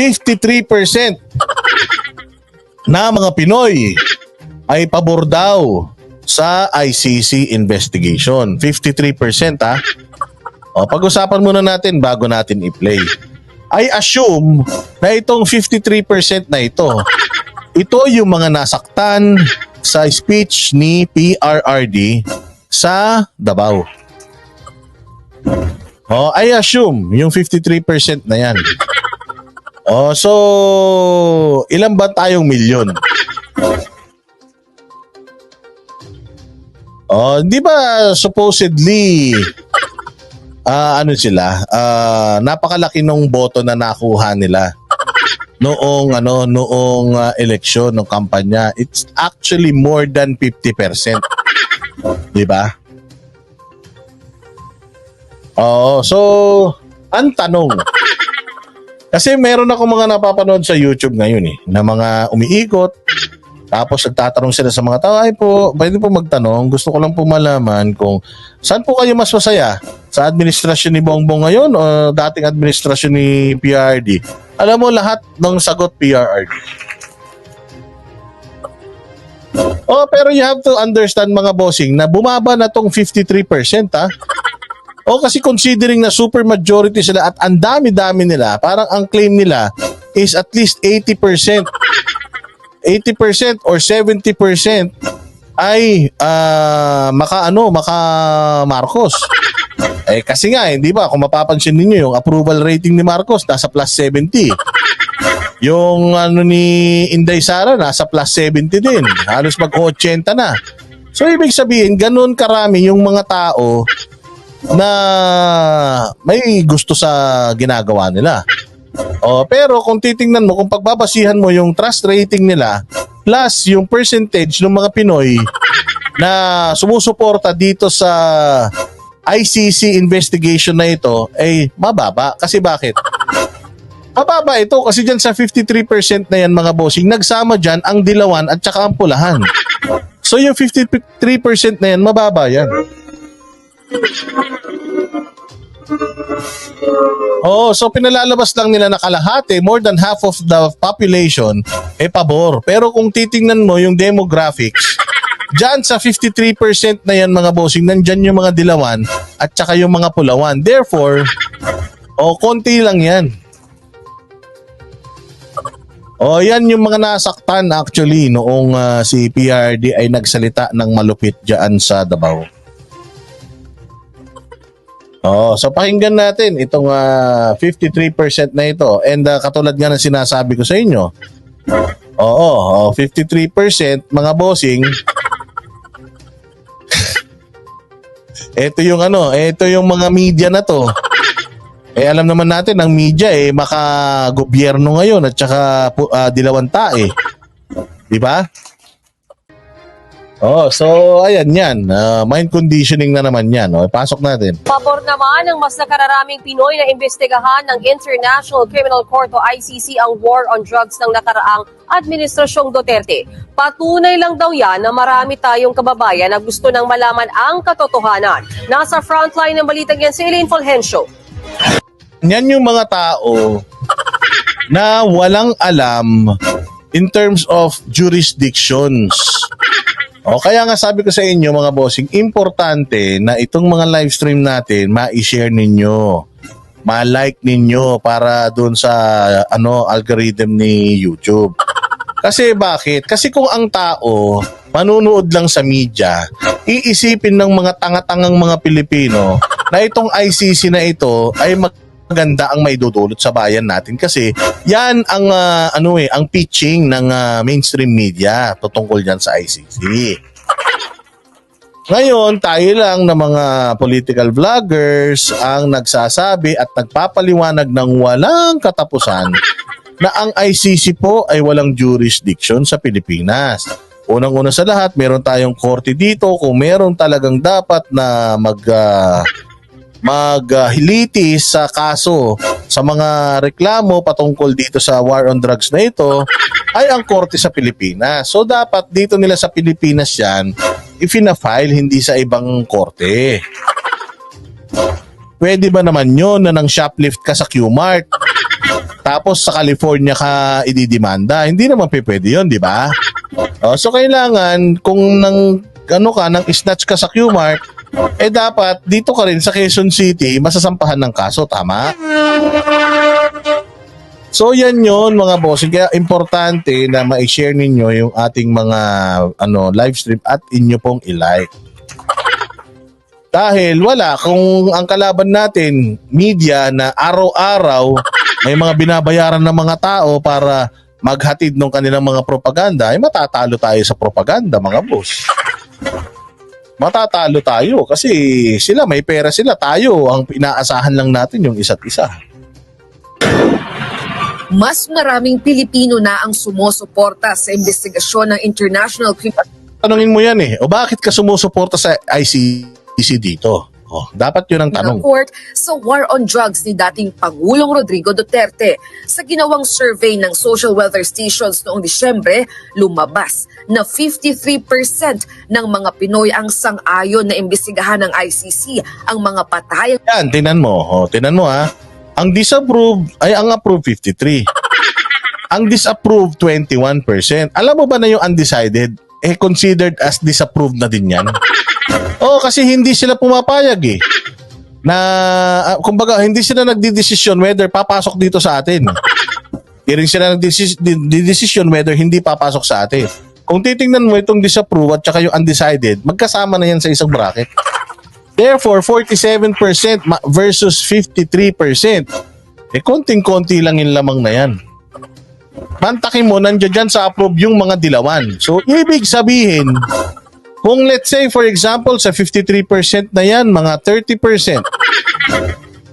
53% na mga Pinoy ay pabor daw sa ICC investigation. 53% ha. O, pag-usapan muna natin bago natin i-play. I assume na itong 53% na ito yung mga nasaktan sa speech ni PRRD sa Davao. Oh, I assume yung 53% na yan. Oh, so ilan ba tayong milyon? Oh, di ba supposedly ano sila? Napakalaki ng boto na nakuha nila noong eleksyon ng kampanya. It's actually more than 50%. Di ba? Oh, so ang tanong, kasi meron ako mga napapanood sa YouTube ngayon na mga umiikot, tapos nagtatanong sila sa mga tao, ay po, pwede po magtanong, gusto ko lang po malaman kung saan po kayo mas masaya, sa administrasyon ni Bongbong ngayon o dating administrasyon ni PRRD? Alam mo, lahat ng sagot PRRD. Oh, pero you have to understand mga bossing na bumaba na tong 53% ha. O kasi considering na super majority sila at ang dami-dami nila, parang ang claim nila is at least 80%. 80% or 70% ay maka Marcos. Eh kasi nga, hindi ba, kung mapapansin niyo yung approval rating ni Marcos nasa plus 70. Yung ni Inday Sara nasa plus 70 din. Halos mag-80 na. So ibig sabihin, ganun karami yung mga tao na may gusto sa ginagawa nila. Oh, pero kung titingnan mo, kung pagbabasihan mo yung trust rating nila plus yung percentage ng mga Pinoy na sumusuporta dito sa ICC investigation na ito ay mababa. Kasi bakit? Mababa ito kasi dyan sa 53% na yan mga bossing, nagsama dyan ang dilawan at saka ang pulahan. So yung 53% na yan, mababa yan. Oh, so pinalalabas lang nila na kalahati, more than half of the population pabor. Pero kung titingnan mo yung demographics, dyan sa 53% na yan mga bossing, nandyan yung mga dilawan at saka yung mga pulawan. Therefore, konti lang yan. Yan yung mga nasaktan actually noong si PRD ay nagsalita ng malupit dyan sa Davao. So pakinggan natin itong 53% na ito. And katulad nga ng sinasabi ko sa inyo, 53% mga bossing. Ito yung mga media na to. Alam naman natin ang media makagobyerno ngayon at saka dilawan tae. Di ba? So ayan yan. Mind conditioning na naman yan. Pasok natin. Pabor naman ng mas nakararaming Pinoy na imbestigahan ng International Criminal Court o ICC ang war on drugs ng nakaraang Administrasyong Duterte. Patunay lang daw yan na marami tayong kababayan na gusto nang malaman ang katotohanan. Nasa frontline ng balitang yan si Elaine Fulgencio. Yan yung mga tao na walang alam in terms of jurisdictions. Kaya nga sabi ko sa inyo mga bossing, importante na itong mga live stream natin ma-share ninyo, ma-like ninyo para doon sa algorithm ni YouTube. Kasi bakit? Kasi kung ang tao manunood lang sa media, iisipin ng mga tanga-tangang mga Pilipino na itong ICC na ito ay maganda ang maidudulot sa bayan natin kasi yan ang ang pitching ng mainstream media tutungkol diyan sa ICC. Ngayon, tayo lang na mga political vloggers ang nagsasabi at nagpapaliwanag ng walang katapusan na ang ICC po ay walang jurisdiction sa Pilipinas. Unang-una sa lahat, meron tayong korte dito kung meron talagang dapat na maghilitis sa kaso sa mga reklamo patungkol dito sa war on drugs na ito ay ang korte sa Pilipinas. So dapat dito nila sa Pilipinas yan ifina-file, hindi sa ibang korte. Pwede ba naman yun na nang shoplift ka sa Q-Mart? Tapos sa California ka ididimanda. Hindi naman pwede yun, di ba? So kailangan kung nang snatch ka sa Qmart, dapat dito ka rin sa Quezon City masasampahan ng kaso, tama? So yan yun mga boss. Kaya importante na ma-share ninyo yung ating mga live stream at inyo pong i-like. Dahil wala, kung ang kalaban natin, media na araw-araw may mga binabayaran ng mga tao para maghatid ng kanilang mga propaganda, ay matatalo tayo sa propaganda mga boss. Matatalo tayo kasi sila may pera sila, tayo ang inaasahan lang natin yung isa't isa. Mas maraming Pilipino na ang sumusuporta sa investigasyon ng International Criminal Tanungin mo yan o bakit ka sumusuporta sa ICC dito? Dapat yun ang tanong. Court sa war on drugs ni dating Pangulong Rodrigo Duterte. Sa ginawang survey ng social welfare stations noong Disyembre, lumabas na 53% ng mga Pinoy ang sang-ayon na imbestigahan ng ICC ang mga patay. Yan, tinan mo. Tinan mo ha. Ang disapproved ay ang approved 53. Ang disapproved 21%. Alam mo ba na yung undecided considered as disapproved na din yan? Kasi hindi sila pumapayag na kumbaga hindi sila nagdidesisyon whether papasok dito sa atin. Hindi rin sila nagdidesisyon whether hindi papasok sa atin. Kung titingnan mo itong disapproved at saka yung undecided, magkasama na yan sa isang bracket. Therefore, 47% versus 53%. Konting-konti lang yung lamang na yan. Mantakin mo, nandiyan dyan sa approve yung mga dilawan. So, ibig sabihin, kung let's say, for example, sa 53% na yan, mga 30%.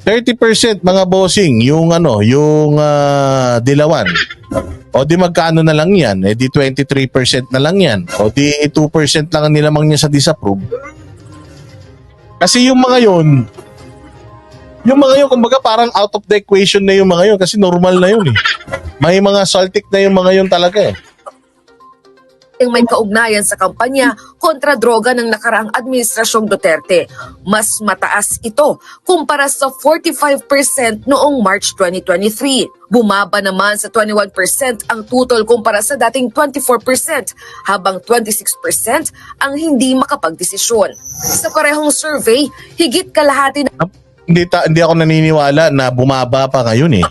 30% mga bossing, yung dilawan. O di magkano na lang yan? Di 23% na lang yan. O di 2% lang ang nilamang niya sa disapprove. Kasi yung mga yun, kumbaga parang out of the equation na yung mga yun kasi normal na yun May mga saltik na yung mga yun talaga Yung may kaugnayan sa kampanya kontra droga ng nakaraang administrasyong Duterte. Mas mataas ito kumpara sa 45% noong March 2023. Bumaba naman sa 21% ang tutol kumpara sa dating 24%, habang 26% ang hindi makapagdesisyon. Sa parehong survey, higit kalahati na Hindi ako naniniwala na bumaba pa ngayon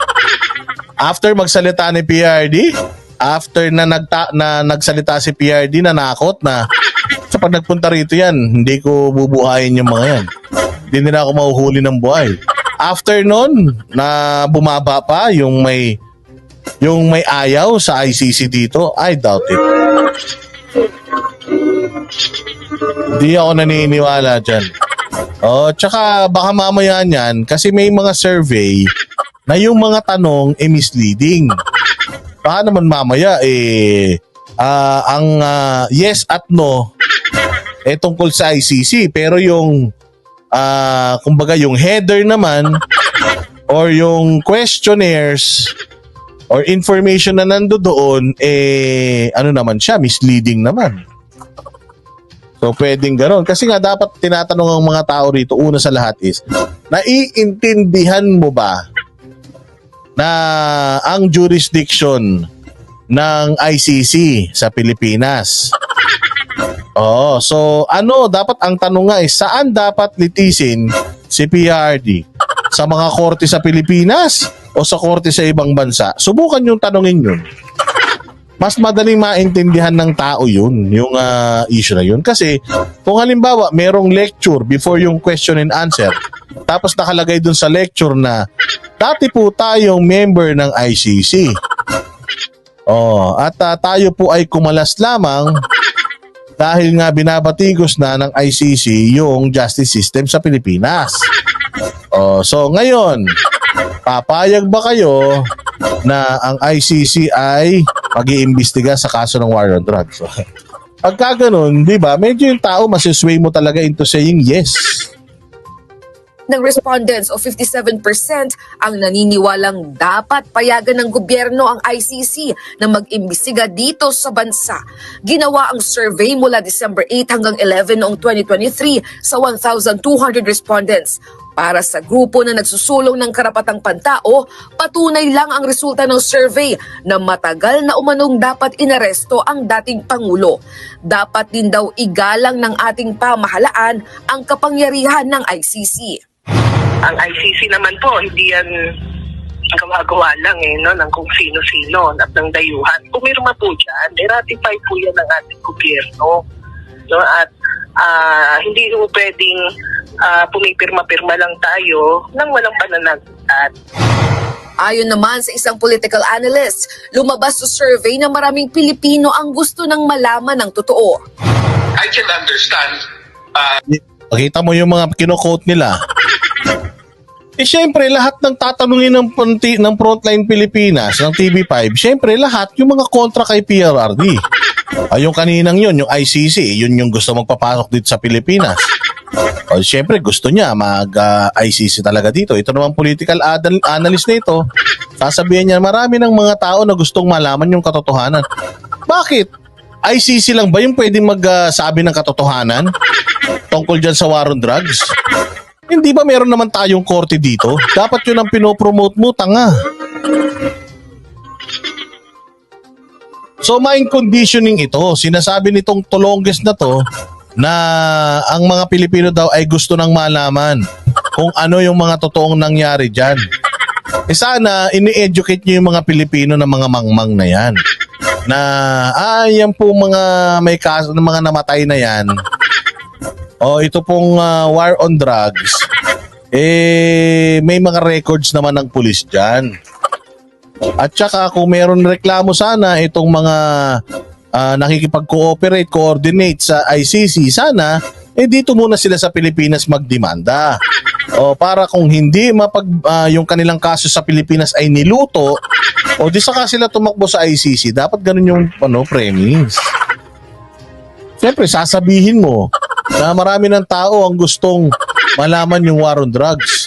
After magsalita ni PRD, after na nagsalita si PRD, nanakot na sa pag nagpunta rito yan, hindi ko bubuhayin yung mga yan. Hindi nila ako mahuhuli ng buhay. After nun, na bumaba pa yung may ayaw sa ICC dito, I doubt it. Hindi ako naniniwala dyan. Tsaka baka mamaya niyan, kasi may mga survey na yung mga tanong misleading. Baka naman mamaya ang yes at no tungkol sa ICC, pero yung kumbaga yung header naman or yung questionnaires or information na nandoon naman siya, misleading naman. So pwedeng gano'n. Kasi nga dapat tinatanong ang mga tao rito, una sa lahat is, naiintindihan mo ba na ang jurisdiction ng ICC sa Pilipinas? So dapat ang tanong nga saan dapat litisin si PRD? Sa mga korte sa Pilipinas o sa korte sa ibang bansa? Subukan yung tanongin yun. Mas madaling maintindihan ng tao yun, yung issue na yun. Kasi kung halimbawa merong lecture before yung question and answer, tapos nakalagay dun sa lecture na dati po tayong member ng ICC. At tayo po ay kumalas lamang dahil nga binabatikos na ng ICC yung justice system sa Pilipinas. So ngayon, papayag ba kayo na ang ICC ay mag-iimbestiga sa kaso ng war on drugs? Pagka ganun, di ba, medyo yung tao masisway mo talaga into saying yes. ng respondents o 57% ang naniniwalang dapat payagan ng gobyerno ang ICC na mag-imbestiga dito sa bansa. Ginawa ang survey mula December 8 hanggang 11 noong 2023 sa 1,200 respondents. Para sa grupo na nagsusulong ng karapatang pantao, patunay lang ang resulta ng survey na matagal na umanong dapat inaresto ang dating Pangulo. Dapat din daw igalang ng ating pamahalaan ang kapangyarihan ng ICC. Ang ICC naman po, hindi yan gawa-gawa lang ng kung sino-sino at ng dayuhan. Pumirma po dyan, ratify po yan ng ating gobyerno. No? At hindi po pwedeng pumipirma-pirma lang tayo nang walang pananagutan. Ayon naman sa isang political analyst, lumabas sa survey na maraming Pilipino ang gusto ng malaman ng totoo. I can understand. Pakita mo yung mga kino-quote nila. Siyempre, lahat ng tatanungin ng Frontline Pilipinas, ng TV5, siyempre, lahat yung mga kontra kay PRRD. Yung kaninang yun, yung ICC, yun yung gusto magpapasok dito sa Pilipinas. Siyempre, gusto niya mag-ICC talaga dito. Ito naman political analyst na ito, sasabihin niya, marami ng mga tao na gustong malaman yung katotohanan. Bakit? ICC lang ba yung pwedeng magsabi ng katotohanan tungkol dyan sa war on drugs? Hindi ba meron naman tayong korte dito? Dapat yun ang pinopromote mo, tanga. So, mind conditioning ito. Sinasabi nitong Tolonges na to na ang mga Pilipino daw ay gusto nang malaman kung ano yung mga totoong nangyari dyan. Sana, ini-educate nyo yung mga Pilipino na mga mangmang na yan. Na, yan po mga may kaso ng mga namatay na yan. Ito pong war on drugs, may mga records naman ng pulis dyan. At saka kung meron reklamo sana itong mga nakikipag-cooperate, coordinate sa ICC, sana dito muna sila sa Pilipinas magdemanda. Para kung hindi yung kanilang kaso sa Pilipinas ay niluto, di saka sila tumakbo sa ICC. Dapat ganun yung premise. Siyempre, sasabihin mo na marami ng tao ang gustong malaman yung war on drugs.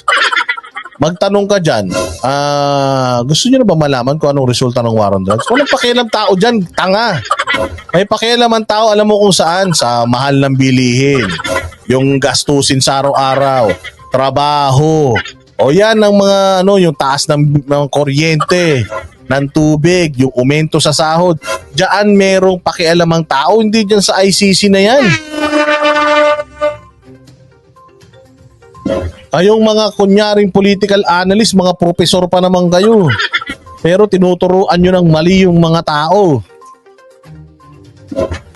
Magtanong ka dyan, gusto nyo na ba malaman kung anong resulta ng war on drugs? Walang pakialam tao dyan, tanga. May pakialam ang tao, alam mo kung saan, sa mahal ng bilihin, yung gastusin sa araw-araw, trabaho, yan ang mga, yung taas ng kuryente, ng tubig, yung aumento sa sahod. Diyan merong pakialam ang tao, hindi dyan sa ICC na yan. Kayong mga kunyaring political analyst, mga profesor pa naman kayo. Pero tinuturuan nyo ng mali yung mga tao.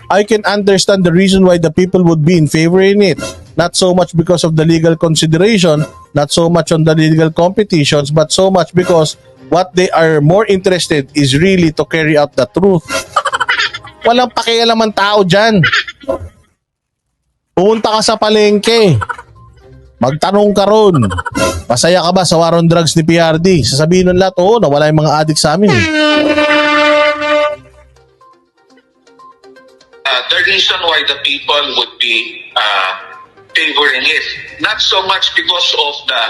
I can understand the reason why the people would be in favor in it. Not so much because of the legal consideration, not so much on the legal competitions, but so much because what they are more interested is really to carry out the truth. Walang pakialam ang tao dyan. Pumunta ka sa palengke. Magtanong ka ron. Masaya ka ba sa war on drugs ni PRD? Sasabihin ng lahat, nawala yung mga addict sa amin. The reason why the people would be favoring it, not so much because of the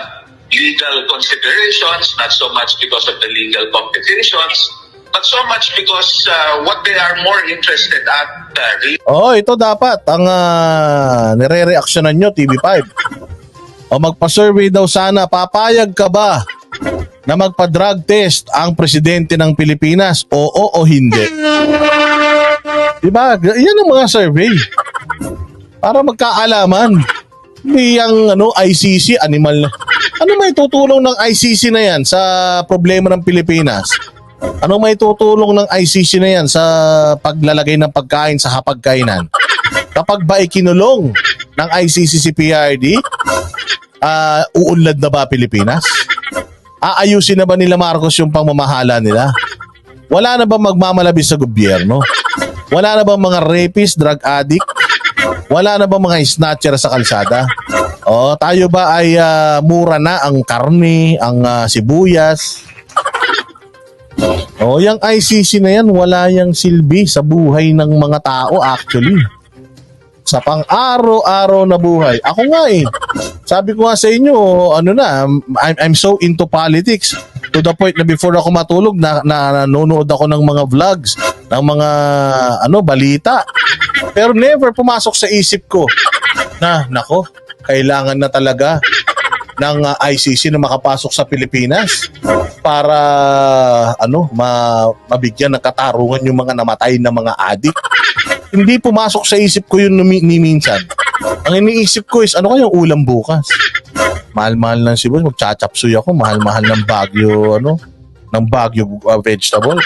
legal considerations, not so much because of the legal competitions, but so much because what they are more interested at. Ito dapat ang nire-reaksyonan nyo, TV5. Magpa-survey daw sana, papayag ka ba na magpa-drug test ang presidente ng Pilipinas? Oo o hindi? Diba? Yan ang mga survey. Para magkaalaman. Hindi yung ICC, animal na. Ano may tutulong ng ICC na yan sa problema ng Pilipinas? Ano may tutulong ng ICC na yan sa paglalagay ng pagkain sa hapagkainan? Kapag ba ikinulong ng ICC si PRD, uunlad na ba Pilipinas? Aayusin na ba nila Marcos yung pangmamahala nila? Wala na ba magmamalabis sa gobyerno? Wala na ba mga rapist, drug addict? Wala na ba mga snatcher sa kalsada? Tayo ba ay mura na ang karne, ang sibuyas? Yung ICC na yan, wala yang silbi sa buhay ng mga tao actually. Sa pang-araw-araw na buhay. Ako nga sabi ko nga sa inyo, I'm so into politics to the point na before ako matulog, nanonood ako ng mga vlogs, ng mga balita. Pero never pumasok sa isip ko na, nako, kailangan na talaga ng ICC na makapasok sa Pilipinas para mabigyan ng katarungan yung mga namatay na mga adik. Hindi pumasok sa isip ko yun ni minsan. Ang iniisip ko is ano kayang ulam bukas? Mahal-mahal ng sibuyas, magchachapsuy ako, mahal-mahal ng Baguio, ng Baguio vegetables.